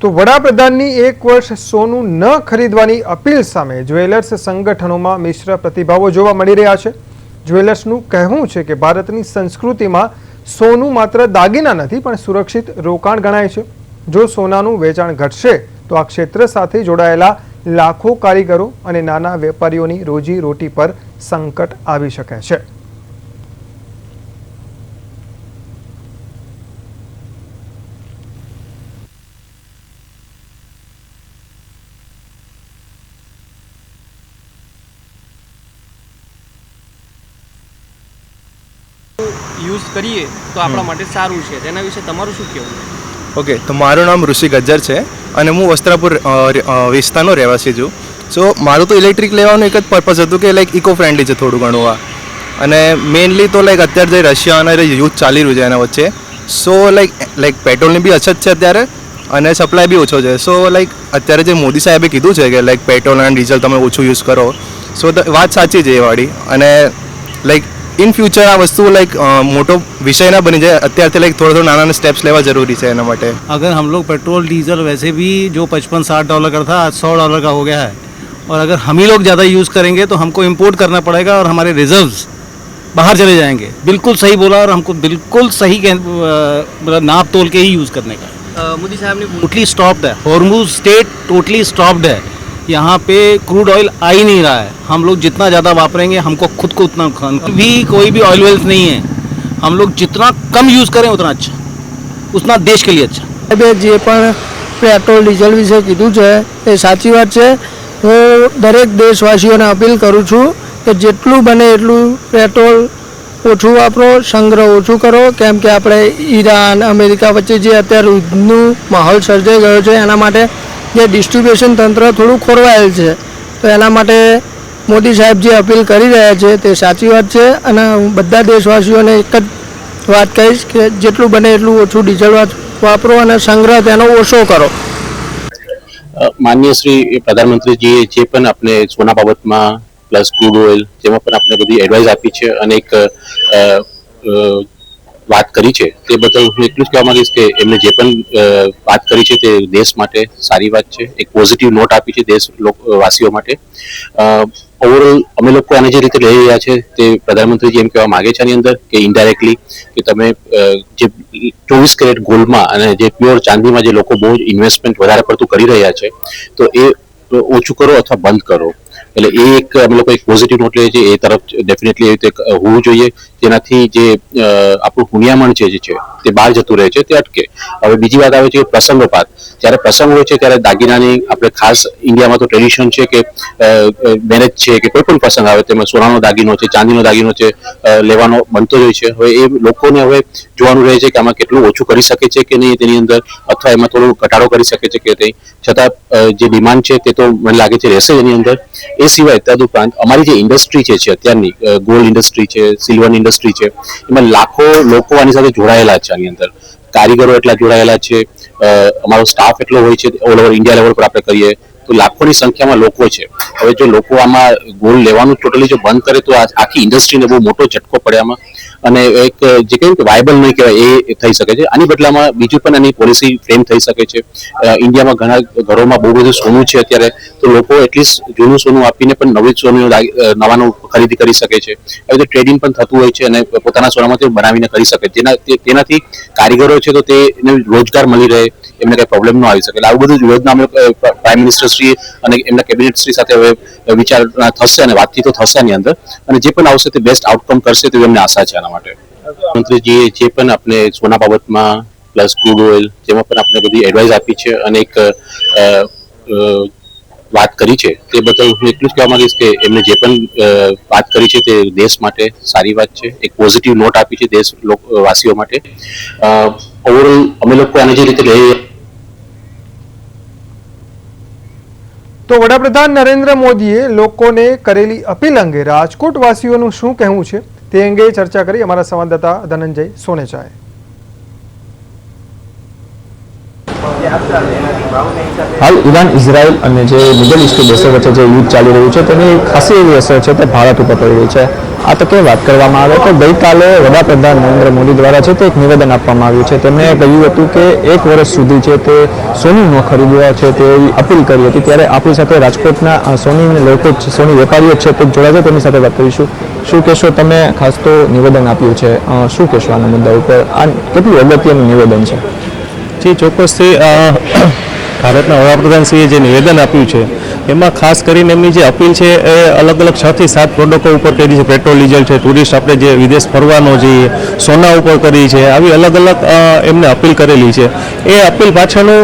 તો વડાપ્રધાનની 1 વર્ષ સોનું ન ખરીદવાની અપીલ સામે જ્વેલર્સ સંગઠનોમાં મિશ્ર પ્રતિભાવો જોવા મળી રહ્યા છે। જ્વેલર્સનું કહેવું છે કે ભારતની સંસ્કૃતિમાં સોનું માત્ર દાગીના નથી પણ સુરક્ષિત રોકાણ ગણાય છે। જો સોનાનું વેચાણ ઘટશે તો આ ક્ષેત્ર સાથે જોડાયેલા લાખો કારીગરો અને નાના વેપારીઓની રોજી રોટી પર સંકટ આવી શકે છે। યુઝ કરીએ તો આપણા માટે સારું છે, તેના વિશે તમારું શું કહેવું? ઓકે, તો મારું નામ ઋષિ ગજ્જર છે અને હું વસ્ત્રાપુર વિસ્તારનો રહેવાસી છું। સો મારું તો ઇલેક્ટ્રિક લેવાનું એક જ પર્પઝ હતું કે લાઈક ઇકો ફ્રેન્ડલી છે થોડું ઘણું આ, અને મેઇનલી તો લાઈક અત્યારે જે રશિયા અને યુદ્ધ ચાલી રહ્યું છે એના વચ્ચે, સો લાઈક પેટ્રોલની બી અછત છે અત્યારે અને સપ્લાય બી ઓછો છે। સો લાઈક અત્યારે જે મોદી સાહેબે કીધું છે કે લાઈક પેટ્રોલ અને ડીઝલ તમે ઓછું યુઝ કરો, સો વાત સાચી છે એ વાળી, અને લાઈક इन फ्यूचर आ वस्तु लाइक मोटो विषय ना बनी जाए, अत्यार लाइक थोड़ा थोड़ा नाना स्टेप्स लेवा जरूरी है एना माटे। अगर हम लोग पेट्रोल डीजल वैसे भी जो $55-60 का था आज $100 का हो गया है, और अगर हम ही लोग ज़्यादा यूज़ करेंगे तो हमको इम्पोर्ट करना पड़ेगा और हमारे रिजर्व्स बाहर चले जाएंगे। बिल्कुल सही बोला, और हमको बिल्कुल सही नाप तोल के ही यूज़ करने का। मोदी साहब ने टोटली स्टॉप्ड है, हॉर्मुज़ स्टेट टोटली स्टॉप्ड है, यहाँ पे क्रूड ऑयल आ ही नहीं रहा है। हम लोग जितना ज़्यादा वापरेंगे हमको खुद को उतना भी कोई भी ऑयल वेल्स नहीं है, हम लोग जितना कम यूज़ करें उतना अच्छा, उतना देश के लिए अच्छा। जे पण पेट्रोल डीजल विषे कीधुं छे ए साची वात छे। हूँ दरेक देशवासीओने अपील करूँ छूँ कि जेटलुं बने एटलुं पेट्रोल ओछुं वापरो, संग्रह ओछुं करो, केम के आपणे ईरान अमेरिका वच्चे जे अत्यारे युद्धनो माहोल सर्जाई गयो छे एना माटे जे डिस्ट्रीब्यूशन तंत्र थोड़ું ખોરવાયેલ છે, તો એના માટે મોદી સાહેબ જે અપીલ કરી રહ્યા છે તે સાચી વાત છે, અને બધા દેશવાસીઓને એક જ વાત કહીશ કે જેટલું બને એટલું ઓછું ડીઝલ વાપરો અને સંગ્રહ તેનો ઓછો કરો। માનનીય શ્રી પ્રધાનમંત્રીજીએ જે પણ આપણે સોના બાબતમાં પ્લસ ક્રૂડ ઓઇલ જેમાં પણ આપણે બધી એડવાઇસ આપી છે અને એક વાત કરી છે, તે બદલ હું એટલું જ કહેવા માંગીશ કે એમને જે પણ વાત કરી છે તે દેશ માટે સારી વાત છે, એક પોઝિટિવ નોટ આપી છે દેશવાસીઓ માટે। ઓવરઓલ અમે લોકો આને જે રીતે લઈ રહ્યા છે તે પ્રધાનમંત્રીજી એમ કહેવા માંગે છે આની અંદર કે ઇનડાયરેક્ટલી કે તમે જે 24 કેરેટ ગોલ્ડમાં અને જે પ્યોર ચાંદીમાં જે લોકો બહુ જ ઇન્વેસ્ટમેન્ટ વધારે પડતું કરી રહ્યા છે તો એ ઓછું કરો અથવા બંધ કરો। એટલે એ એક અમે લોકો એક પોઝિટિવ નોટ લઈએ છીએ, એ તરફ ડેફિનેટલી એવી રીતે હોવું જોઈએ જેનાથી જે આપણું હુનિયામણ છે જે છે તે બહાર જતું રહે છે તે અટકે। હવે બીજી વાત આવે છે પ્રસંગોપાત, જ્યારે પ્રસંગ હોય છે ત્યારે દાગીનાની આપણે ખાસ ઇન્ડિયામાં તો ટ્રેડિશન છે કે મેરેજ છે કે કોઈ પણ પ્રસંગ આવે તેમાં સોનાનો દાગીનો છે, ચાંદીનો દાગીનો છે લેવાનો બનતો જ હોય છે। હવે એ લોકોને હવે જોવાનું રહે છે કે આમાં કેટલું ઓછું કરી શકે છે કે નહીં તેની અંદર, અથવા એમાં થોડો ઘટાડો કરી શકે છે કે નહીં, છતાં જે ડિમાન્ડ છે તે તો મને લાગે છે રહેશે એની અંદર। એ સિવાય તદુપરાંત અમારી જે ઇન્ડસ્ટ્રી છે અત્યારની ગોલ્ડ ઇન્ડસ્ટ્રી છે, સિલ્વર ઇન્ડસ્ટ્રી છે, એમાં લાખો લોકો આની સાથે જોડાયેલા છે। આની અંદર કારીગરો એટલા જોડાયેલા છે, અમારો સ્ટાફ એટલો હોય છે, ઓલ ઓવર ઇન્ડિયા લેવલ પર આપણે કરીએ તો લાખોની સંખ્યામાં લોકો છે। હવે જો લોકો આમાં ગોલ્ડ લેવાનું ટોટલી જો બંધ કરે તો આખી ઇન્ડસ્ટ્રીને બહુ મોટો ઝટકો પડે આમાં, અને એક જે કહ્યું કે વાયબલ નહીં કહેવાય એ થઈ શકે છે। આની બદલામાં બીજું પણ આની પોલિસી ફ્રેમ થઈ શકે છે। ઇન્ડિયામાં ઘણા ઘરોમાં બહુ બધું સોનું છે અત્યારે, તો લોકો એટલીસ્ટ જૂનું સોનું આપીને પણ નવી સોનું નવાનું ખરીદી કરી શકે છે। હવે તો ટ્રેડિંગ પણ થતું હોય છે અને પોતાના સોનામાંથી બનાવીને કરી શકે, તેનાથી કારીગરો છે તો તેને રોજગાર મળી રહે, એમને કંઈ પ્રોબ્લેમ ન આવી શકે। એટલે આવું બધું જ યોજના અમે પ્રાઇમ મિનિસ્ટર શ્રી અને એમના કેબિનેટ શ્રી સાથે હવે વિચારણા થશે અને વાતચીતો થશે આની અંદર, અને જે પણ આવશે તે બેસ્ટ આઉટકમ કરશે તેવી અમને આશા છે આના માટે। મંત્રીજીએ જે પણ આપણે સોના બાબતમાં પ્લસ ક્રૂડ ઓઇલ જેમાં પણ આપણે બધી એડવાઇસ આપી છે અને એક વાત કરી છે તે બદલ હું એટલું જ કહેવા માંગીશ કે એમને જે પણ વાત કરી છે તે દેશ માટે સારી વાત છે, એક પોઝિટિવ નોટ આપી છે દેશવાસીઓ માટે। ઓવરઓલ અમે લોકો આને જે રીતે લઈ તો વડાપ્રધાન નરેન્દ્ર મોદીએ લોકોને કરેલી અપીલ અંગે રાજકોટ વાસીઓનું શું કહેવું છે તે અંગે ચર્ચા કરી અમારા સંવાદદાતા ધનંજય સોનેચાએ। હાલ ઈરાન ઇઝરાયલ અને જે મિડલ ઇસ્ટની દેશો વચ્ચે જે યુદ્ધ ચાલી રહ્યું છે તેની ખાસી એવી અસર છે તે ભારત ઉપર પડી રહી છે. આ તકે વાત કરવામાં આવે તો ગઈકાલે વડાપ્રધાન નરેન્દ્ર મોદી દ્વારા છે તે એક નિવેદન આપવામાં આવ્યું છે. તેમણે કહ્યું હતું કે 1 વર્ષ સુધી છે તે સોનું ન ખરીદવા છે તેવી અપીલ કરી હતી. ત્યારે આપણી સાથે રાજકોટના સોની લોકો સોની વેપારીઓ છે તે જોડાશે, તેમની સાથે વાત કરીશું. શું કહેશો તમે? ખાસ તો નિવેદન આપ્યું છે, શું કહેશો આના મુદ્દા ઉપર? આ કેટલું અગત્યનું નિવેદન છે? જે ચોક્કસથી ભારતના વડાપ્રધાનશ્રીએ જે નિવેદન આપ્યું છે એમાં ખાસ કરીને એમની જે અપીલ છે એ અલગ અલગ 6 થી 7 પ્રોડક્ટો ઉપર કરી છે. પેટ્રોલ ડીઝલ છે, ટુરિસ્ટ આપણે જે વિદેશ ફરવાનો જોઈએ, સોના ઉપર કરી છે, આવી અલગ અલગ એમને અપીલ કરેલી છે. એ અપીલ પાછળનું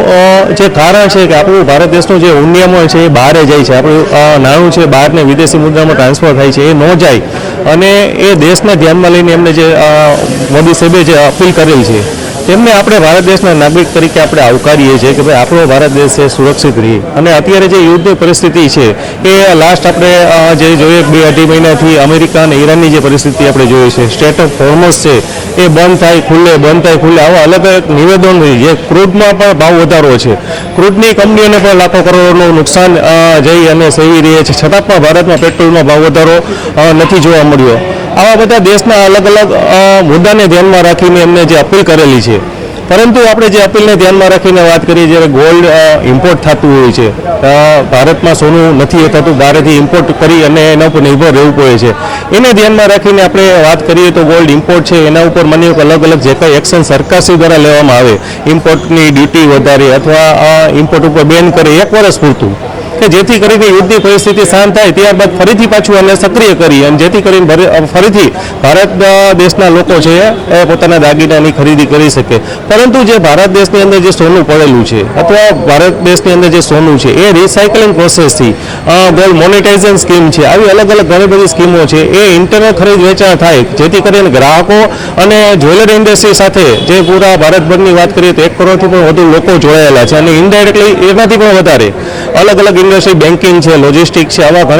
જે કારણ છે કે આપણું ભારત દેશનું જે ઉન્નયન છે એ બહારે જાય છે, આપણું નાણું છે બહારને વિદેશી મુદ્રામાં ટ્રાન્સફર થાય છે, એ ન જાય અને એ દેશને ધ્યાનમાં લઈને એમને જે મોદી સાહેબે જે અપીલ કરેલી છે તેમને આપણે ભારત દેશના નાગરિક તરીકે આપણે આવકારીએ છીએ કે ભાઈ આપણો ભારત દેશ છે સુરક્ષિત રહે. અને અત્યારે જે યુદ્ધની પરિસ્થિતિ છે એ લાસ્ટ આપણે જે જોઈએ 2-2.5 મહિનાથી અમેરિકા અને ઈરાનની જે પરિસ્થિતિ આપણે જોઈએ છે, સ્ટેટ ઓફ હોર્મસ છે એ બંધ થાય ખુલ્લે, બંધ થાય ખુલ્લે, આવા અલગ અલગ નિવેદન જે ક્રૂડમાં પણ ભાવ વધારો છે, ક્રૂડની કંપનીઓને પણ લાખો કરોડોનું નુકસાન જઈ અને સહી રહી છે, છતાં પણ ભારતમાં પેટ્રોલમાં ભાવ વધારો નથી જોવા મળ્યો. આવા બધા દેશના અલગ અલગ મુદ્દાને ધ્યાનમાં રાખીને એમને જે અપીલ કરેલી છે. પરંતુ આપણે જે અપીલને ધ્યાનમાં રાખીને વાત કરીએ, જ્યારે ગોલ્ડ ઇમ્પોર્ટ થતું હોય છે, ભારતમાં સોનું નથી થતું, બહારથી ઇમ્પોર્ટ કરી અને એના ઉપર નિર્ભર રહેવું પડે છે. એને ધ્યાનમાં રાખીને આપણે વાત કરીએ તો ગોલ્ડ ઇમ્પોર્ટ છે એના ઉપર મને અલગ અલગ જે કંઈ એક્શન સરકારશ્રી દ્વારા લેવામાં આવે, ઇમ્પોર્ટની ડ્યુટી વધારે અથવા ઇમ્પોર્ટ ઉપર બેન કરે 1 વર્ષ પૂરતું, કે જેથી કરીને યુદ્ધની પરિસ્થિતિ શાંત થાય ત્યારબાદ ફરીથી પાછું આને સક્રિય કરી અને જેથી કરીને ફરીથી ભારત દેશના લોકો છે એ પોતાના દાગીનાની ખરીદી કરી શકે. પરંતુ જે ભારત દેશની અંદર જે સોનું પડેલું છે અથવા ભારત દેશની અંદર જે સોનું છે એ રિસાયકલિંગ પ્રોસેસથી ગોલ્ડ મોનેટાઇઝેશન સ્કીમ છે, આવી અલગ અલગ ઘણી બધી સ્કીમો છે, એ ઇન્ટરનલ ખરીદ વેચાણ થાય જેથી કરીને ગ્રાહકો અને જ્વેલરી ઇન્ડસ્ટ્રી સાથે જે પૂરા ભારતભરની વાત કરીએ તો 1 કરોડથી પણ વધુ લોકો જોડાયેલા છે અને ઇનડાયરેક્ટલી એનાથી પણ વધારે અલગ અલગ ઇન્ડસ્ટ્રી, બેન્કિંગ છે, લોજિસ્ટિક છે, આવા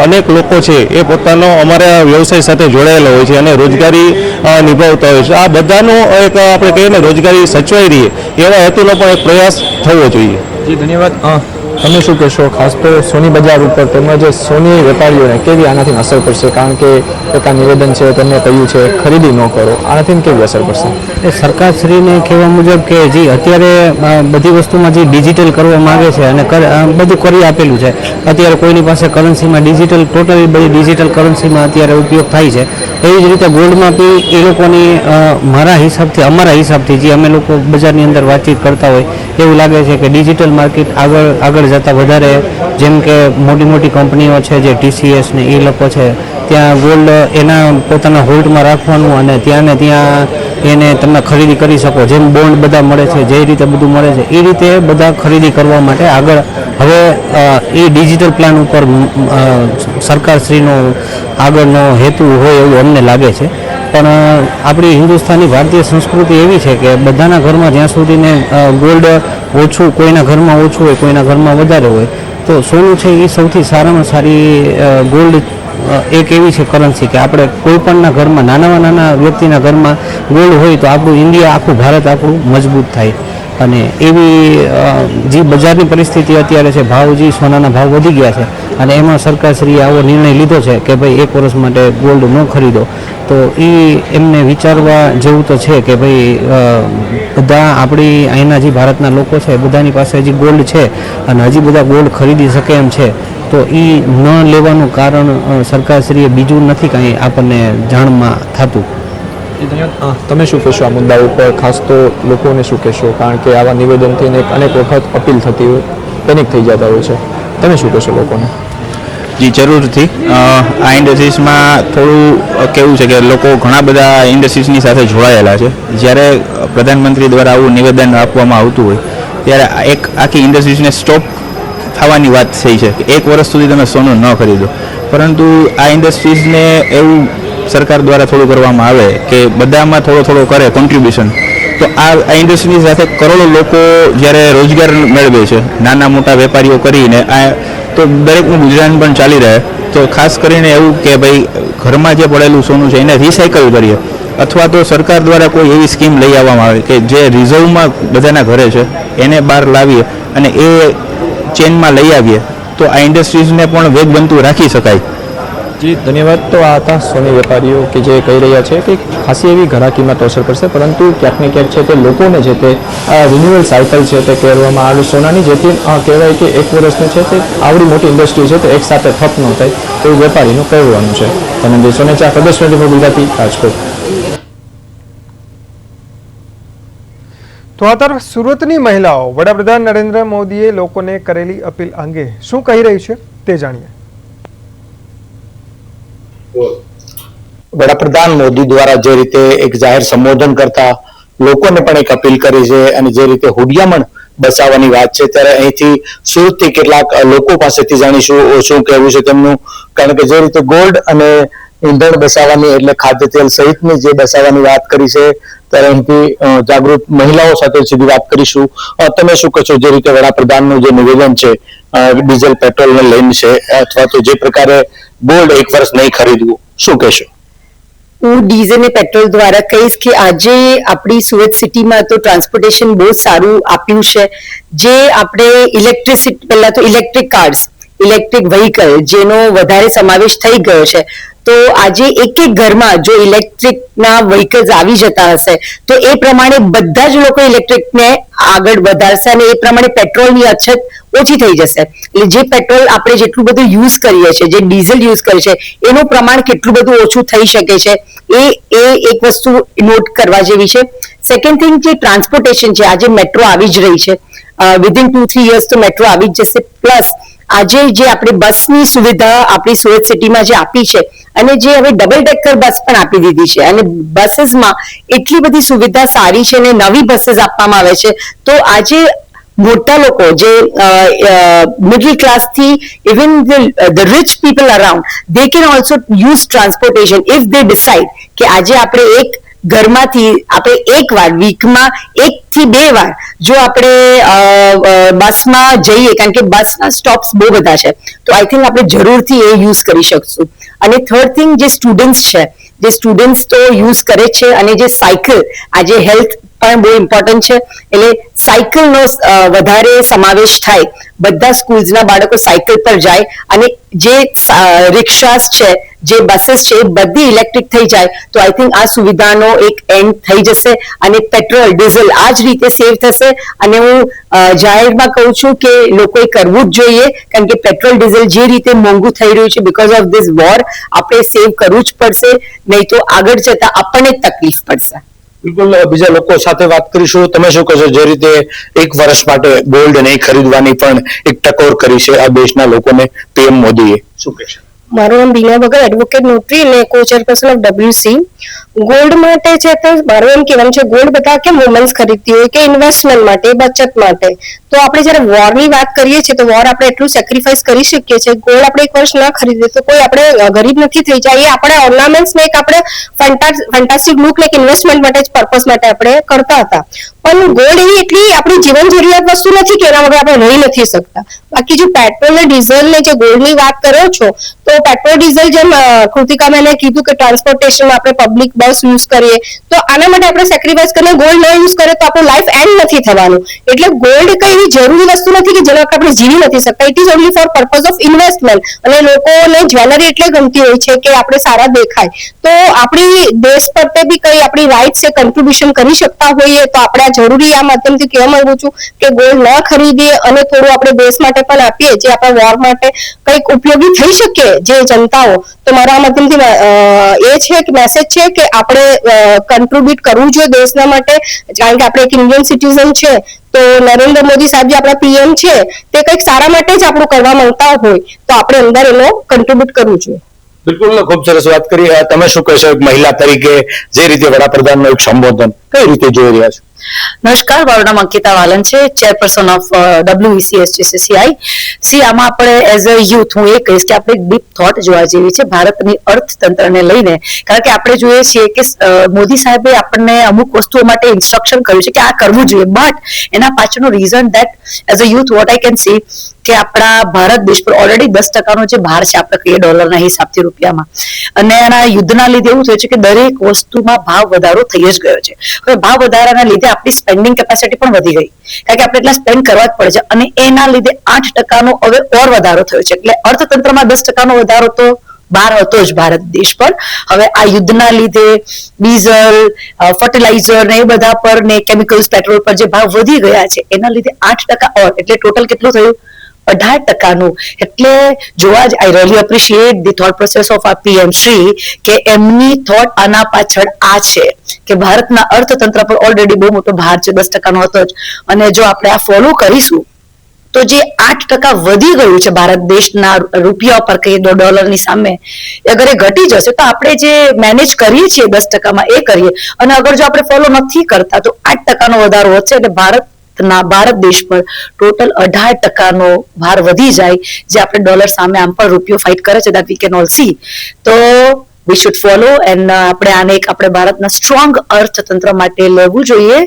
અનેક લોકો છે એ પોતાનો અમારા વ્યવસાય સાથે જોડાયેલા હોય છે અને રોજગારી નિભાવતા હોય છે. આ બધાનો એક આપણે કહીએ ને રોજગારી સચવાઈ રહી એવા હેતુનો પણ એક પ્રયાસ થવો જોઈએ. જી ધન્યવાદ. તમે શું કહેશો? ખાસ તો સોની બજાર ઉપર તેમજ સોની વેપારીઓને કેવી આનાથી અસર પડશે? કારણ કે એક આ નિવેદન છે તેમને કહ્યું છે ખરીદી ન કરો, આનાથી કેવી અસર પડશે? એ સરકારશ્રીને કહેવા મુજબ કે જે અત્યારે બધી વસ્તુમાં જે ડિજિટલ કરવા માગે છે અને બધું કરી આપેલું છે. અત્યારે કોઈની પાસે કરન્સીમાં ડિજિટલ, ટોટલી બધી ડિજિટલ કરન્સીમાં અત્યારે ઉપયોગ થાય છે. એવી જ રીતે ગોલ્ડમાં બી એ લોકોની મારા હિસાબથી, અમારા હિસાબથી જે અમે લોકો બજારની અંદર વાતચીત કરતા હોય એવું લાગે છે કે ડિજિટલ માર્કેટ આગળ જતાં વધારે, જેમ કે મોટી મોટી કંપનીઓ છે જે TCS ને એ લોકો છે, ત્યાં ગોલ્ડ એના પોતાના હોલ્ડમાં રાખવાનું અને ત્યાં ને ત્યાં એને તમે ખરીદી કરી શકો. જેમ બોન્ડ બધા મળે છે, જે રીતે બધું મળે છે એ રીતે બધા ખરીદી કરવા માટે આગળ હવે એ ડિજિટલ પ્લાન ઉપર સરકારશ્રીનો આગળનો હેતુ હોય એવું અમને લાગે છે. પણ આપણી હિન્દુસ્તાની ભારતીય સંસ્કૃતિ એવી છે કે બધાના ઘરમાં જ્યાં સુધીને ગોલ્ડ ઓછું, કોઈના ઘરમાં ઓછું હોય, કોઈના ઘરમાં વધારે હોય, તો સોનું છે એ સૌથી સારામાં સારી ગોલ્ડ એક એવી છે કરન્સી કે આપણે કોઈ પણના ઘરમાં, નાનામાં નાના વ્યક્તિના ઘરમાં ગોલ્ડ હોય તો આપણું ઇન્ડિયા, આખું ભારત આપણું મજબૂત થાય. અને એવી જે બજારની પરિસ્થિતિ અત્યારે છે, ભાવ જે સોનાના ભાવ વધી ગયા છે અને એમાં સરકારશ્રીએ આવો નિર્ણય લીધો છે કે ભાઈ 1 વર્ષ માટે ગોલ્ડ ન ખરીદો, તો એ એમને વિચારવા જેવું તો છે કે ભાઈ બધા આપણી અહીંના જે ભારતના લોકો છે બધાની પાસે હજી ગોલ્ડ છે અને હજી બધા ગોલ્ડ ખરીદી શકે એમ છે, તો એ ન લેવાનું કારણ સરકારશ્રીએ બીજું નથી કાંઈ આપણને જાણમાં થતું. તમે શું કહેશો આ મુદ્દા ઉપર? ખાસ તો લોકોને શું કહેશો? કારણ કે આવા નિવેદનથી અનેક વખત અપીલ થતી હોય, પેનિક થઈ જતા હોય છે. તમે શું કહેશો લોકોને? જી જરૂરથી. આ ઇન્ડસ્ટ્રીઝમાં થોડું કેવું છે કે લોકો ઘણા બધા ઇન્ડસ્ટ્રીઝની સાથે જોડાયેલા છે. જ્યારે પ્રધાનમંત્રી દ્વારા આવું નિવેદન આપવામાં આવતું હોય ત્યારે એક આખી ઇન્ડસ્ટ્રીઝને સ્ટોપ થવાની વાત થઈ છે કે 1 વર્ષ સુધી તમે સોનું ન ખરીદો. પરંતુ આ ઇન્ડસ્ટ્રીઝને એવું સરકાર દ્વારા થોડું કરવામાં આવે કે બધામાં થોડો થોડો કરે કોન્ટ્રીબ્યુશન, તો આ ઇન્ડસ્ટ્રીની સાથે કરોડો લોકો જ્યારે રોજગાર મેળવે છે, નાના મોટા વેપારીઓ કરીને, આ તો દરેકનું ગુજરાન પણ ચાલી રહે. તો ખાસ કરીને એવું કે ભાઈ ઘરમાં જે પડેલું સોનું છે એને રિસાયકલ કરીએ અથવા તો સરકાર દ્વારા કોઈ એવી સ્કીમ લઈ આવવામાં આવે કે જે રિઝર્વમાં બધાના ઘરે છે એને બહાર લાવીએ અને એ ચેનમાં લઈ આવીએ તો આ ઇન્ડસ્ટ્રીઝને પણ વેગવંતુ રાખી શકાય. જી ધન્યવાદ. તો આ હતા સોની વેપારીઓ કે જે કહી રહ્યા છે કે ખાસી એવી ઘરાકીમાં તો અસર પડશે, પરંતુ ક્યાંક ને ક્યાંક છે તે લોકોને છે તે રિન્યુઅલ સાયકલ છે તે કહેવામાં આવે સોનાની, જેથી કહેવાય કે એક વર્ષની છે તે આવડી મોટી ઇન્ડસ્ટ્રી છે તે એક સાથે ઠપ ન થાય તેવું વેપારીનું કહેવાનું છે. ધનંજય સોનેચા, પ્રદેશ ન્યૂઝ ગુજરાતી, રાજકોટ. તો આ તરફ સુરતની મહિલાઓ વડાપ્રધાન નરેન્દ્ર મોદીએ લોકોને કરેલી અપીલ અંગે શું કહી રહી છે તે જાણીએ. વડાપ્રધાન મોદી દ્વારા જે રીતે એક જાહેર સંબોધન કરતા લોકોને પણ એક અપીલ કરી છે અને જે રીતે હુડિયામણ બસાવવાની વાત છે, ત્યારે અહીંથી સુરતથી કેટલાક લોકો પાસેથી જાણીશું શું કહેવું છે તેમનું. કારણ કે જે રીતે ગોલ્ડ અને ઈંધણ બસાવવાની એટલે ખાદ્ય તેલ સહિતની જે બસાવવાની વાત કરી છે, ત્યારે અહીંથી જાગૃત મહિલાઓ સાથે સીધી વાત કરીશું. તમે શું કહો છો, જે રીતે વડાપ્રધાનનું જે નિવેદન છે ડીઝલ પેટ્રોલને લઈને છે, અથવા તો જે પ્રકારે ગોલ્ડ એક વર્ષ નહીં ખરીદવું, શું કહેશો? હું ડીઝલ ને પેટ્રોલ દ્વારા કહીશ કે આજે આપણી સુરત સિટીમાં તો ટ્રાન્સપોર્ટેશન બહુ સારું આપ્યું છે. જે આપણે ઇલેક્ટ્રિસિટી, પહેલા તો ઇલેક્ટ્રિક કાર્સ, ઇલેક્ટ્રિક વ્હીકલ જેનો વધારે સમાવેશ થઈ ગયો છે, તો આજે એક એક ઘરમાં જો ઇલેક્ટ્રિકના વ્હીકલ્સ આવી જતા હશે તો એ પ્રમાણે બધા જ લોકો ઇલેક્ટ્રિકને આગળ વધારશે અને એ પ્રમાણે પેટ્રોલની અછત ઓછી થઈ જશે. એટલે જે પેટ્રોલ આપણે જેટલું બધું યુઝ કરીએ છીએ, જે ડીઝલ યુઝ કરીએ છીએ, એનું પ્રમાણ કેટલું બધું ઓછું થઈ શકે છે એ એક વસ્તુ નોટ કરવા જેવી છે. સેકન્ડ થિંગ, જે ટ્રાન્સપોર્ટેશન છે, આજે મેટ્રો આવી જ રહી છે, વિધિન 2-3 years તો મેટ્રો આવી જ જશે. પ્લસ આજે જે આપણે બસની સુવિધા આપણી સુરત સિટીમાં જે આપી છે અને જે હવે ડબલ ડેકર બસ પણ આપી દીધી છે અને બસીસમાં એટલી બધી સુવિધા સારી છે અને નવી બસીસ આપવામાં આવે છે, તો આજે મોટા લોકો જે મિડલ ક્લાસથી even the rich people around, they can also use transportation if they decide કે આજે આપણે એક ઘરમાંથી આપણે એક વાર વીકમાં 1 થી 2 વાર જો આપણે બસમાં જઈએ, કારણ કે બસના સ્ટોપ્સ બહુ બધા છે, તો આઈ થિંક આપણે જરૂરથી એ યુઝ કરી શકશું. અને થર્ડ થિંગ, જે સ્ટુડન્ટ્સ છે, જે સ્ટુડન્ટ્સ તો યુઝ કરે છે અને જે સાયકલ, આજે હેલ્થ પણ બહુ ઇમ્પોર્ટન્ટ છે, એટલે સાયકલનો વધારે સમાવેશ થાય, બધા સ્કૂલ્સના બાળકો સાયકલ પર જાય અને જે રિક્ષાસ છે, જે બસીસ છે, એ બધી ઇલેક્ટ્રિક થઈ જાય, તો આઈ થિંક આ સુવિધાનો એક એન્ડ થઈ જશે અને પેટ્રોલ ડીઝલ આ જ રીતે સેવ થશે. અને હું જાહેરમાં કહું છું કે લોકોએ કરવું જ જોઈએ, કારણ કે પેટ્રોલ ડીઝલ જે રીતે મોંઘું થઈ રહ્યું છે બીકોઝ ઓફ ધીસ વોર, આપણે સેવ કરવું જ પડશે, નહીં તો આગળ જતા આપણને જ તકલીફ પડશે. બિલકુલ. બીજા લોકો સાથે વાત કરીશું. તમે શું કહો છો, જે રીતે એક વર્ષ માટે ગોલ્ડ નહીં ખરીદવાની પણ એક ટકોર કરી છે આ દેશના લોકોને પીએમ મોદીએ, શું કહેશો? મારું નામ બીના ભગત, એડવોકેટ નોટરી અને કો ચેરપર્સન ઓફ WC. ગોલ્ડ માટે છે તો મારું એમ કહેવાનું છે, ગોલ્ડ બધા કેમ વુમન્સ ખરીદતી હોય કે ઇન્વેસ્ટમેન્ટ માટે, બચત માટે, તો આપણે જયારે વોરની વાત કરીએ છીએ તો વોર આપણે એટલું સેક્રિફાઈસ કરી શકીએ છીએ. ગોલ્ડ આપણે એક વર્ષ ના ખરીદીએ તો કોઈ આપણે ગરીબ નથી થઈ જાય. એ આપણે ઓર્નામેન્ટ્સ ને એક આપણે ફેન્ટાસ્ટિક લુક ને એક ઇન્વેસ્ટમેન્ટ માટે જ પર્પસ માટે આપણે કરતા હતા. પણ ગોલ્ડ એવી એટલી આપણી જીવન જરૂરિયાત વસ્તુ નથી કે એના વગર આપણે રહી નથી શકતા. બાકી જો પેટ્રોલ ને ડીઝલ ને જે ગોલ્ડ ની વાત કરો છો, તો પેટ્રોલ ડીઝલ જેમ કૃતિકા મેને કીધું કે ટ્રાન્સપોર્ટેશનમાં આપણે પબ્લિક બસ યુઝ કરીએ, તો આના માટે આપણે સેક્રિફાઈસ કરીને ગોલ્ડ ન યુઝ કરીએ તો આપણું લાઈફ એન્ડ નથી થવાનું. એટલે ગોલ્ડ કઈ એવી જરૂરી વસ્તુ નથી કે જેના આપણે જીવી નથી શકતા. It is only for purpose of investment. અને લોકોને જ્વેલરી એટલે ગમતી હોય છે કે આપણે સારા દેખાય, તો આપણી દેશ પ્રત્યે બી કઈ આપણી રાઇટ છે કન્ટ્રીબ્યુશન કરી શકતા હોઈએ, તો આપણે આ જરૂરી આ માધ્યમથી કહેવા માંગુ છું કે ગોલ્ડ ન ખરીદીએ અને થોડું આપણે દેશ માટે પણ આપીએ, જે આપણા વોર માટે કંઈક ઉપયોગી થઈ શકે જે જનતાઓ. તો મારા આ માધ્યમથી એ છે કે મેસેજ છે કે આપણે કન્ટ્રીબ્યુટ કરવું જોઈએ દેશના માટે, કારણ કે આપણે એક ઇન્ડિયન સિટીઝન છે. તો નરેન્દ્ર મોદી સાહેબ જે આપણા પીએમ છે તે કંઈક સારા માટે જ આપણું કરવા માંગતા હોય, તો આપણે અંદર એનો કન્ટ્રીબ્યુટ કરવું જોઈએ. બિલકુલ, ખૂબ સરસ વાત કરી. તમે શું કહેશો એક મહિલા તરીકે, જે રીતે વડાપ્રધાનનું એક સંબોધન? કઈ રીતે જોઈ રહ્યા છો? નમસ્કાર, મારું નામ અંકિતા વાલન છે, ચેરપર્સન ઓફ WECSGCCI. સી આમાં આપણે એઝ અ યુથ હું એ કહીશ કે આપણે ડીપ થોટ જોવા જેવી છે ભારતની અર્થતંત્રને લઈને. કારણ કે આપણે જોઈએ છીએ કે મોદી સાહેબે આપણને અમુક વસ્તુઓ માટે ઇન્સ્ટ્રક્શન કર્યું છે કે આ કરવું જોઈએ, બટ એના પાછળનું reason that as a youth what I can see કે આપણા ભારત દેશ પર ઓલરેડી 10% જે ભાર છે આપણે કહીએ ડોલરના હિસાબથી રૂપિયામાં, અને એના યુદ્ધના લીધે એવું થયું છે કે દરેક વસ્તુમાં ભાવ વધારો થઈ જ ગયો છે. હવે ભાવ વધારાના લીધે આપણી સ્પેન્ડિંગ કેપેસિટી પણ વધી ગઈ, કારણ કે આપણે એટલા સ્પેન્ડ કરવા જ પડે છે, અને એના લીધે 8%નો હવે ઓર વધારો થયો છે. એટલે અર્થતંત્રમાં 10%નો વધારો તો બહાર હતો જ ભારત દેશ પર. હવે આ યુદ્ધના લીધે ડીઝલ, ફર્ટિલાઇઝર ને એ બધા પર ને કેમિકલ્સ, પેટ્રોલ પર જે ભાવ વધી ગયા છે એના લીધે 8% ઓર, એટલે ટોટલ કેટલું થયું? 18%નું. એટલે જોવા જ I really appreciate the thought process of આ PM શ્રી કે એમની થોટ આના પાછળ આ છે કે ભારતના અર્થતંત્ર પર ઓલરેડી બહુ મોટો ભાર છે, 10%નો હતો જ, અને જો આપણે આ ફોલો કરીશું તો જે 8% વધી ગયું છે ભારત દેશના રૂપિયા પર કહીએ ડોલરની સામે, અગર એ ઘટી જશે તો આપણે જે મેનેજ કરીએ છીએ 10%માં એ કરીએ, અને અગર જો આપણે ફોલો નથી કરતા તો 8%નો વધારો વધશે, એટલે ભારત દેશ પર ટોટલ 18%નો ભાર વધી જાય, જે આપણે ડોલર સામે આમ પણ રૂપિયો ફાઇટ કરે છે, that we can all C. તો વી શુડ ફોલો એન્ડ આપણે આને એક આપણે ભારતના સ્ટ્રોંગ અર્થતંત્ર માટે લેવું જોઈએ.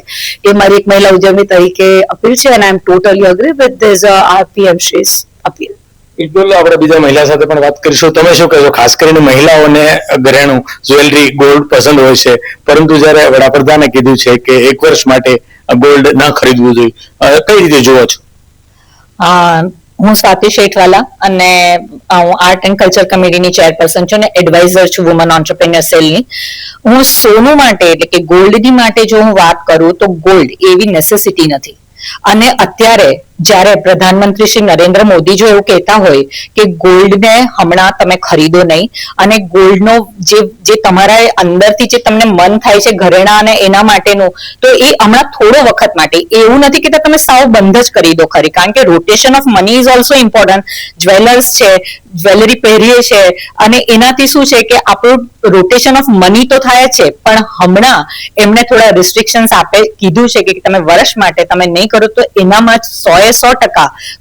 એ મારી એક મહિલા ઉદ્યમી તરીકે અપીલ છે, અને I am totally agree with this PM Shri's appeal. બિલકુલ, આપણે બીજા મહિલા સાથે પણ વાત કરીશું. તમે શું કહેશો? ખાસ કરીને મહિલાઓને ઘરેણું, જ્વેલરી, ગોલ્ડ પસંદ હોય છે, પરંતુ જ્યારે વડાપ્રધાને કીધું છે કે 1 વર્ષ માટે ગોલ્ડ ન ખરીદવું જોઈએ, કઈ રીતે જોવો છો? હું સ્વાતિ શેઠવાલા, અને હું આર્ટ એન્ડ કલ્ચર કમિટીની ચેરપર્સન છું અને એડવાઇઝર છું વુમન ઓન્ટરપ્રેન્યોર સેલની. હું સોનું માટે એટલે કે ગોલ્ડની માટે જો હું વાત કરું તો ગોલ્ડ એવી નેસેસિટી નથી, અને અત્યારે જ્યારે પ્રધાનમંત્રી શ્રી નરેન્દ્ર મોદી જો એવું કહેતા હોય કે ગોલ્ડને હમણાં તમે ખરીદો નહીં, અને ગોલ્ડનો જે તમારા અંદરથી જે તમને મન થાય છે ઘરેણા અને એના માટેનું, તો એ હમણાં થોડો વખત માટે, એવું નથી કે તમે સાવ બંધ જ કરી દો ખરી, કારણ કે rotation of money is also important. Jewellers છે, જ્વેલરી પહેરીએ છે, અને એનાથી શું છે કે આપણું રોટેશન ઓફ મની તો થાય છે, પણ હમણાં એમને થોડા રિસ્ટ્રિક્શન્સ કીધું છે કે તમે વર્ષ માટે તમે નહીં કરો તો એનામાં 100%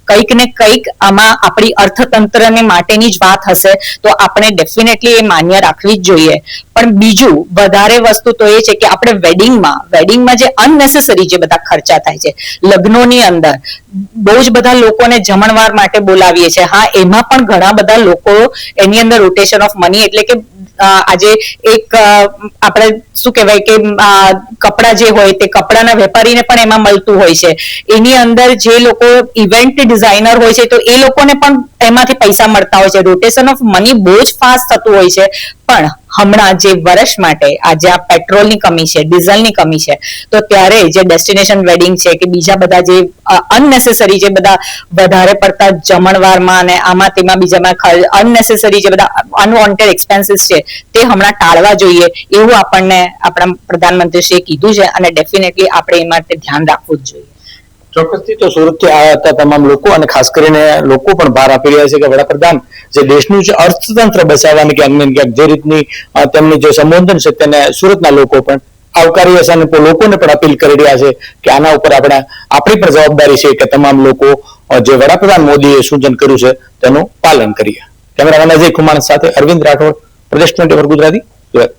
કંઈક ને કંઈક આમાં આપણી અર્થતંત્રને માટેની જ વાત હશે, તો આપણે ડેફિનેટલી એ માન્ય રાખવી જ જોઈએ. પણ બીજું વધારે વસ્તુ તો એ છે કે આપણે વેડિંગમાં જે અનનેસેસરી જે બધા ખર્ચા થાય છે, લગ્નોની અંદર બહુ જ બધા લોકોને જમણવાર માટે બોલાવીએ છીએ. હા, એમાં પણ ઘણા બધા લોકો એની અંદર રોટેશન ઓફ મની, એટલે કે આજે એક આપણે શું કહેવાય કે કપડા જે હોય તે કપડાના વેપારીને પણ એમાં મળતું હોય છે. એની અંદર જે લોકો ઇવેન્ટ ડિઝાઇનર હોય છે તો એ લોકોને પણ એમાંથી પૈસા મળતા હોય છે. રોટેશન ઓફ મની બહુ જ ફાસ્ટ થતું હોય છે. પણ હમણાં જે વર્ષ માટે આજે આ પેટ્રોલની કમી છે, ડીઝલની કમી છે, તો ત્યારે જે ડેસ્ટિનેશન વેડિંગ છે કે બીજા બધા જે અનનેસેસરી જે બધા વધારે પડતા જમણવારમાં અને આમાં તેમાં બીજામાં અનનેસેસરી જે બધા અનવોન્ટેડ એક્સપેન્સીસ છે તે હમણાં ટાળવા જોઈએ, એવું આપણને આપણા પ્રધાનમંત્રીશ્રીએ કીધું છે, અને ડેફિનેટલી આપણે એ માટે ધ્યાન રાખવું જ જોઈએ. ચોક્કસથી. તો સુરતથી આવ્યા હતા તમામ લોકો, અને ખાસ કરીને લોકો પણ ભાર આપી રહ્યા છે કે વડાપ્રધાન જે દેશનું જે અર્થતંત્ર બચાવવાની ક્યાંક ને ક્યાંક જે રીતની તેમની જે સંબોધન છે તેને સુરતના લોકો પણ આવકારી હશે, અને લોકોને પણ અપીલ કરી રહ્યા છે કે આના ઉપર આપણી પણ જવાબદારી છે કે તમામ લોકો જે વડાપ્રધાન મોદીએ સૂચન કર્યું છે તેનું પાલન કરીએ. કેમેરામેન અજય કુમાર સાથે અરવિંદ રાઠોડ, પ્રદેશ 24 ગુજરાતી, સુરત.